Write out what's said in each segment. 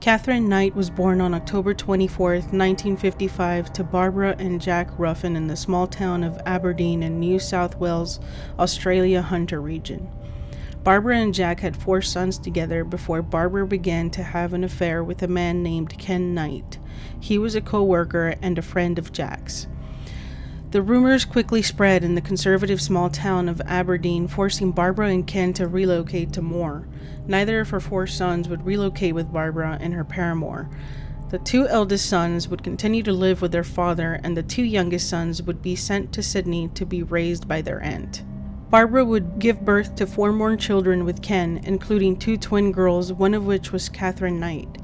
Katherine Knight was born on October 24, 1955, to Barbara and Jack Ruffin in the small town of Aberdeen in New South Wales, Australia Hunter region. Barbara and Jack had 4 sons together before Barbara began to have an affair with a man named Ken Knight. He was a co-worker and a friend of Jack's. The rumors quickly spread in the conservative small town of Aberdeen, forcing Barbara and Ken to relocate to Moore. Neither of her 4 sons would relocate with Barbara and her paramour. The 2 eldest sons would continue to live with their father, and the 2 youngest sons would be sent to Sydney to be raised by their aunt. Barbara would give birth to 4 more children with Ken, including 2 twin girls, one of which was Katherine Knight.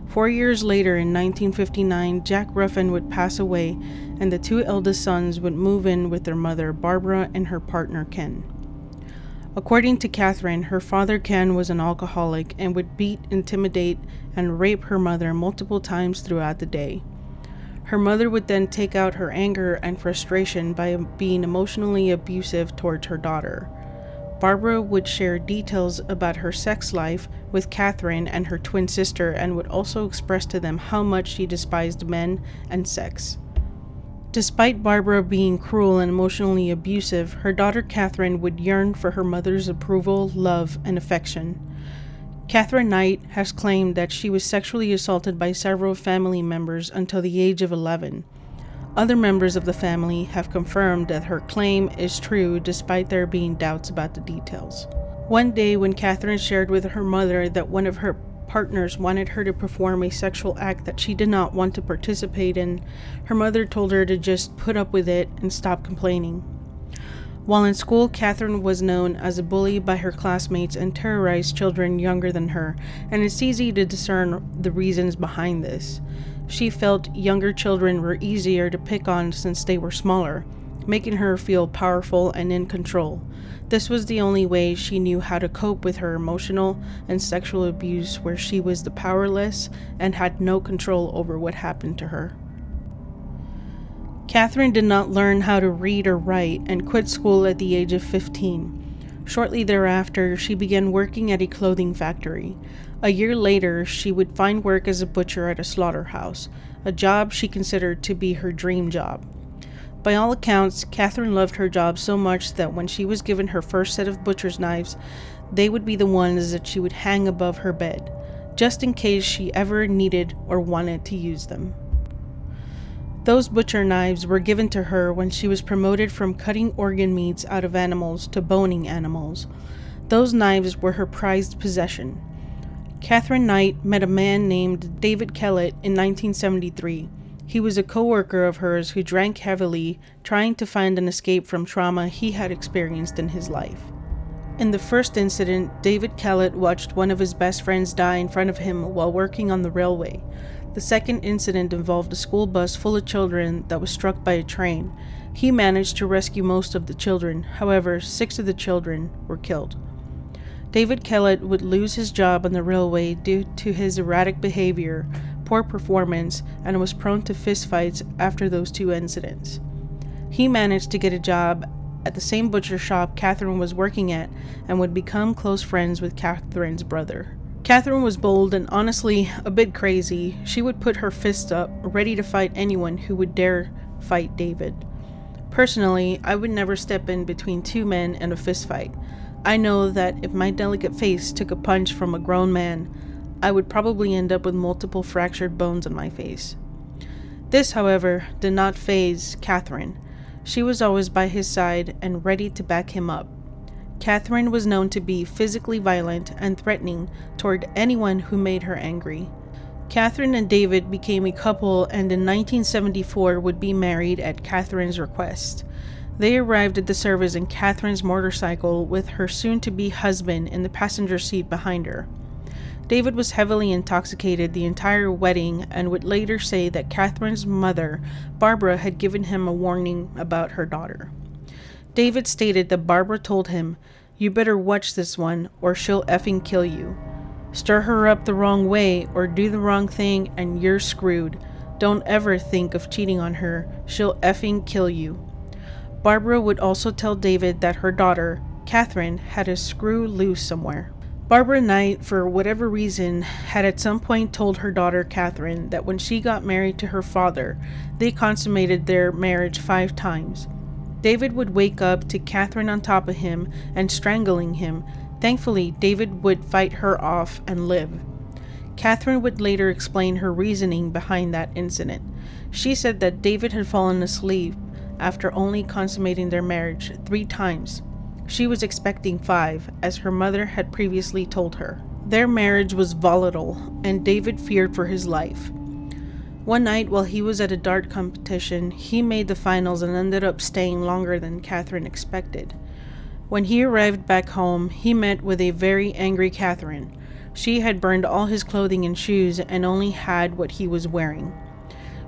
4 years later, in 1959, Jack Ruffin would pass away, and the 2 eldest sons would move in with their mother, Barbara, and her partner, Ken. According to Katherine, her father, Ken, was an alcoholic and would beat, intimidate, and rape her mother multiple times throughout the day. Her mother would then take out her anger and frustration by being emotionally abusive towards her daughter. Barbara would share details about her sex life with Katherine and her twin sister, and would also express to them how much she despised men and sex. Despite Barbara being cruel and emotionally abusive, her daughter Katherine would yearn for her mother's approval, love, and affection. Katherine Knight has claimed that she was sexually assaulted by several family members until the age of 11. Other members of the family have confirmed that her claim is true despite there being doubts about the details. One day when Katherine shared with her mother that one of her partners wanted her to perform a sexual act that she did not want to participate in, her mother told her to just put up with it and stop complaining. While in school, Katherine was known as a bully by her classmates and terrorized children younger than her, and it's easy to discern the reasons behind this. She felt younger children were easier to pick on since they were smaller, making her feel powerful and in control. This was the only way she knew how to cope with her emotional and sexual abuse, where she was the powerless and had no control over what happened to her. Katherine did not learn how to read or write and quit school at the age of 15. Shortly thereafter, she began working at a clothing factory. A year later, she would find work as a butcher at a slaughterhouse, a job she considered to be her dream job. By all accounts, Katherine loved her job so much that when she was given her first set of butcher's knives, they would be the ones that she would hang above her bed, just in case she ever needed or wanted to use them. Those butcher knives were given to her when she was promoted from cutting organ meats out of animals to boning animals. Those knives were her prized possession. Katherine Knight met a man named David Kellett in 1973. He was a co-worker of hers who drank heavily, trying to find an escape from trauma he had experienced in his life. In the first incident, David Kellett watched one of his best friends die in front of him while working on the railway. The second incident involved a school bus full of children that was struck by a train. He managed to rescue most of the children, however, 6 of the children were killed. David Kellett would lose his job on the railway due to his erratic behavior, poor performance, and was prone to fistfights after those 2 incidents. He managed to get a job at the same butcher shop Katherine was working at and would become close friends with Katherine's brother. Katherine was bold and honestly a bit crazy. She would put her fists up, ready to fight anyone who would dare fight David. Personally, I would never step in between 2 men in a fistfight. I know that if my delicate face took a punch from a grown man, I would probably end up with multiple fractured bones on my face. This, however, did not faze Katherine. She was always by his side and ready to back him up. Katherine was known to be physically violent and threatening toward anyone who made her angry. Katherine and David became a couple and in 1974 would be married at Katherine's request. They arrived at the service in Katherine's motorcycle with her soon-to-be husband in the passenger seat behind her. David was heavily intoxicated the entire wedding and would later say that Katherine's mother, Barbara, had given him a warning about her daughter. David stated that Barbara told him, "You better watch this one or she'll effing kill you. Stir her up the wrong way or do the wrong thing and you're screwed. Don't ever think of cheating on her. She'll effing kill you." Barbara would also tell David that her daughter, Katherine, had a screw loose somewhere. Barbara Knight, for whatever reason, had at some point told her daughter Katherine that when she got married to her father, they consummated their marriage 5 times. David would wake up to Katherine on top of him and strangling him. Thankfully, David would fight her off and live. Katherine would later explain her reasoning behind that incident. She said that David had fallen asleep after only consummating their marriage 3 times. She was expecting 5, as her mother had previously told her. Their marriage was volatile, and David feared for his life. One night, while he was at a dart competition, he made the finals and ended up staying longer than Katherine expected. When he arrived back home, he met with a very angry Katherine. She had burned all his clothing and shoes and only had what he was wearing.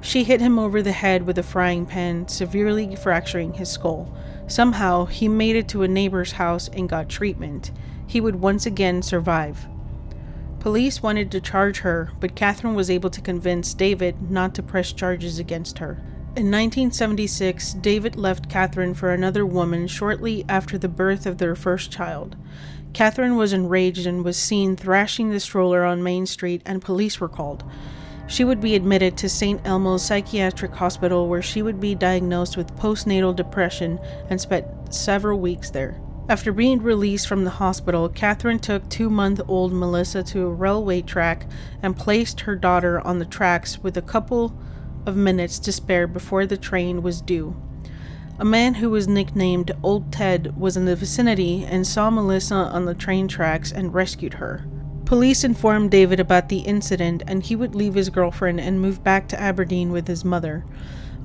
She hit him over the head with a frying pan, severely fracturing his skull. Somehow, he made it to a neighbor's house and got treatment. He would once again survive. Police wanted to charge her, but Katherine was able to convince David not to press charges against her. In 1976, David left Katherine for another woman shortly after the birth of their first child. Katherine was enraged and was seen thrashing the stroller on Main Street, and police were called. She would be admitted to St. Elmo's Psychiatric Hospital, where she would be diagnosed with postnatal depression and spent several weeks there. After being released from the hospital, Katherine took 2-month-old Melissa to a railway track and placed her daughter on the tracks with a couple of minutes to spare before the train was due. A man who was nicknamed Old Ted was in the vicinity and saw Melissa on the train tracks and rescued her. Police informed David about the incident, and he would leave his girlfriend and move back to Aberdeen with his mother.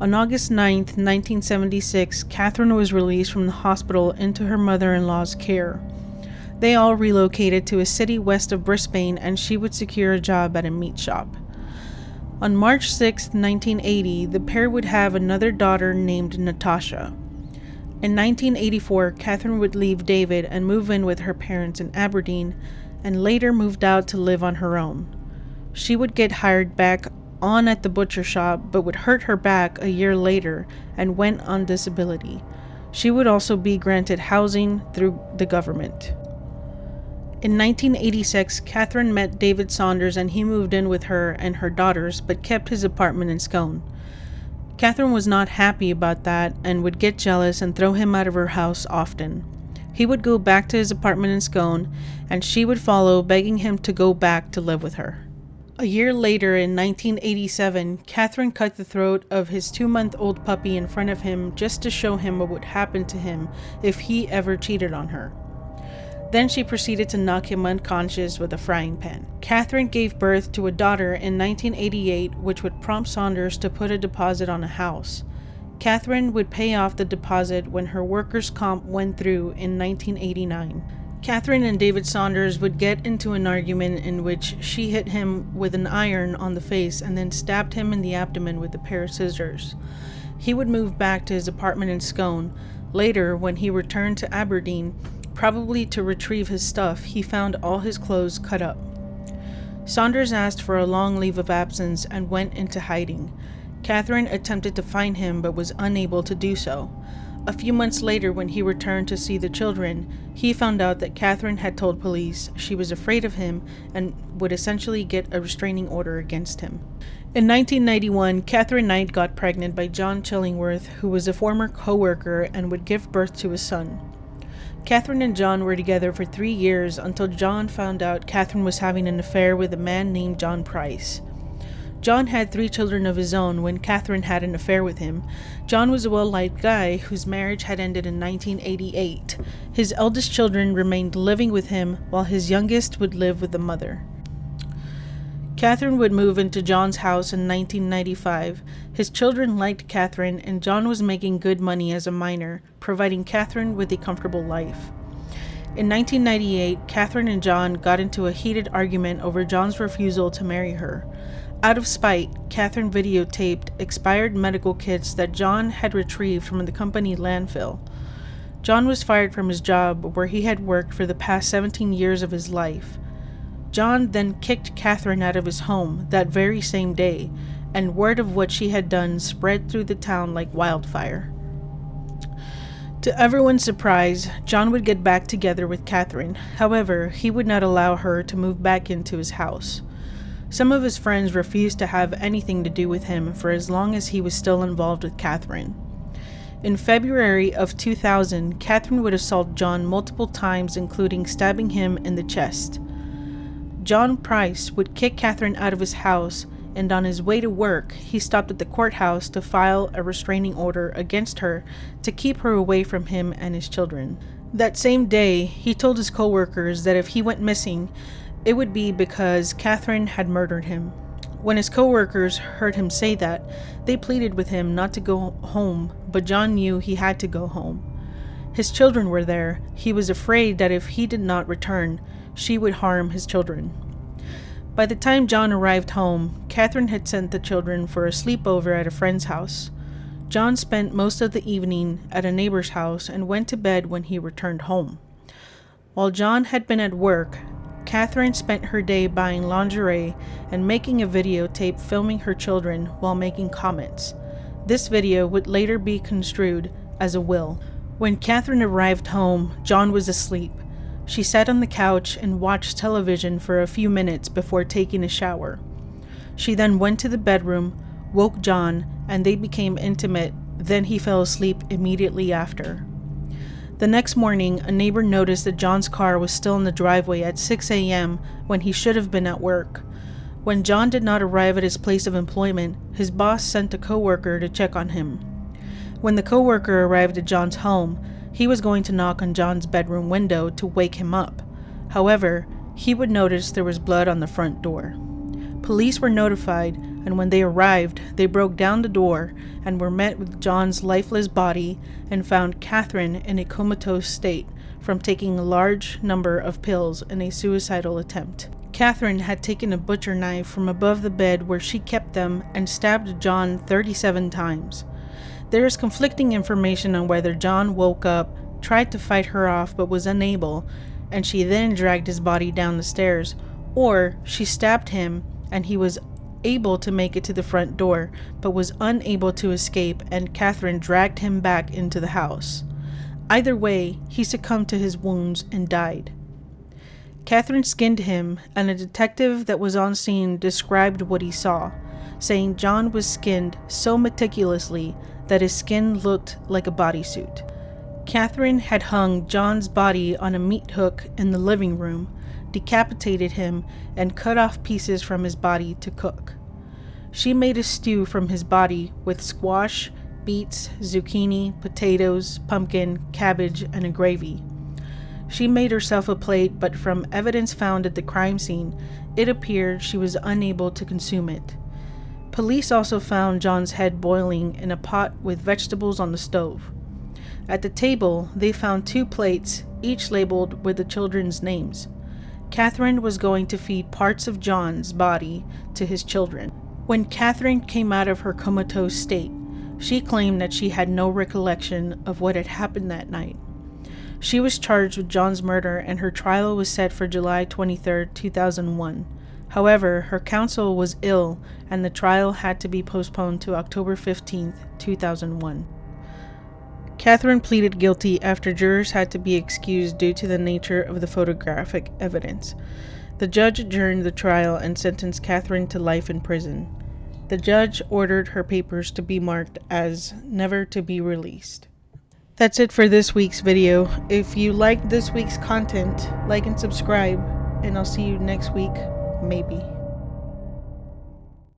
On August 9, 1976, Katherine was released from the hospital into her mother-in-law's care. They all relocated to a city west of Brisbane, and she would secure a job at a meat shop. On March 6, 1980, the pair would have another daughter named Natasha. In 1984, Katherine would leave David and move in with her parents in Aberdeen, and later moved out to live on her own. She would get hired back on at the butcher shop, but would hurt her back a year later and went on disability. She would also be granted housing through the government. In 1986, Katherine met David Saunders and he moved in with her and her daughters, but kept his apartment in Scone. Katherine was not happy about that and would get jealous and throw him out of her house often. He would go back to his apartment in Scone, and she would follow, begging him to go back to live with her. A year later, in 1987, Katherine cut the throat of his 2-month-old puppy in front of him just to show him what would happen to him if he ever cheated on her. Then she proceeded to knock him unconscious with a frying pan. Katherine gave birth to a daughter in 1988, which would prompt Saunders to put a deposit on a house. Katherine would pay off the deposit when her workers' comp went through in 1989. Katherine and David Saunders would get into an argument in which she hit him with an iron on the face and then stabbed him in the abdomen with a pair of scissors. He would move back to his apartment in Scone. Later, when he returned to Aberdeen, probably to retrieve his stuff, he found all his clothes cut up. Saunders asked for a long leave of absence and went into hiding. Katherine attempted to find him but was unable to do so. A few months later, when he returned to see the children, he found out that Katherine had told police she was afraid of him and would essentially get a restraining order against him. In 1991, Katherine Knight got pregnant by John Chillingworth, who was a former co-worker, and would give birth to a son. Katherine and John were together for 3 years until John found out Katherine was having an affair with a man named John Price. John had 3 children of his own when Katherine had an affair with him. John was a well-liked guy whose marriage had ended in 1988. His eldest children remained living with him, while his youngest would live with the mother. Katherine would move into John's house in 1995. His children liked Katherine, and John was making good money as a miner, providing Katherine with a comfortable life. In 1998, Katherine and John got into a heated argument over John's refusal to marry her. Out of spite, Katherine videotaped expired medical kits that John had retrieved from the company landfill. John was fired from his job where he had worked for the past 17 years of his life. John then kicked Katherine out of his home that very same day, and word of what she had done spread through the town like wildfire. To everyone's surprise, John would get back together with Katherine. However, he would not allow her to move back into his house. Some of his friends refused to have anything to do with him for as long as he was still involved with Katherine. In February of 2000, Katherine would assault John multiple times, including stabbing him in the chest. John Price would kick Katherine out of his house, and on his way to work, he stopped at the courthouse to file a restraining order against her to keep her away from him and his children. That same day, he told his co-workers that if he went missing, it would be because Katherine had murdered him. When his co-workers heard him say that, they pleaded with him not to go home, but John knew he had to go home. His children were there. He was afraid that if he did not return, she would harm his children. By the time John arrived home, Katherine had sent the children for a sleepover at a friend's house. John spent most of the evening at a neighbor's house and went to bed when he returned home. While John had been at work, Katherine spent her day buying lingerie and making a videotape filming her children while making comments. This video would later be construed as a will. When Katherine arrived home, John was asleep. She sat on the couch and watched television for a few minutes before taking a shower. She then went to the bedroom, woke John, and they became intimate. Then he fell asleep immediately after. The next morning, a neighbor noticed that John's car was still in the driveway at 6 a.m. when he should have been at work. When John did not arrive at his place of employment, his boss sent a coworker to check on him. When the coworker arrived at John's home, he was going to knock on John's bedroom window to wake him up. However, he would notice there was blood on the front door. Police were notified, and when they arrived, they broke down the door and were met with John's lifeless body and found Katherine in a comatose state from taking a large number of pills in a suicidal attempt. Katherine had taken a butcher knife from above the bed where she kept them and stabbed John 37 times. There is conflicting information on whether John woke up, tried to fight her off but was unable, and she then dragged his body down the stairs, or she stabbed him and he was able to make it to the front door but was unable to escape, and Katherine dragged him back into the house. Either way, he succumbed to his wounds and died. Katherine skinned him, and a detective that was on scene described what he saw, saying John was skinned so meticulously that his skin looked like a bodysuit. Katherine had hung John's body on a meat hook in the living room, decapitated him, and cut off pieces from his body to cook. She made a stew from his body with squash, beets, zucchini, potatoes, pumpkin, cabbage, and a gravy. She made herself a plate, but from evidence found at the crime scene, it appeared she was unable to consume it. Police also found John's head boiling in a pot with vegetables on the stove. At the table, they found 2 plates, each labeled with the children's names. Katherine was going to feed parts of John's body to his children. When Katherine came out of her comatose state, she claimed that she had no recollection of what had happened that night. She was charged with John's murder, and her trial was set for July 23, 2001. However, her counsel was ill, and the trial had to be postponed to October 15, 2001. Katherine pleaded guilty after jurors had to be excused due to the nature of the photographic evidence. The judge adjourned the trial and sentenced Katherine to life in prison. The judge ordered her papers to be marked as never to be released. That's it for this week's video. If you liked this week's content, like and subscribe, and I'll see you next week, maybe.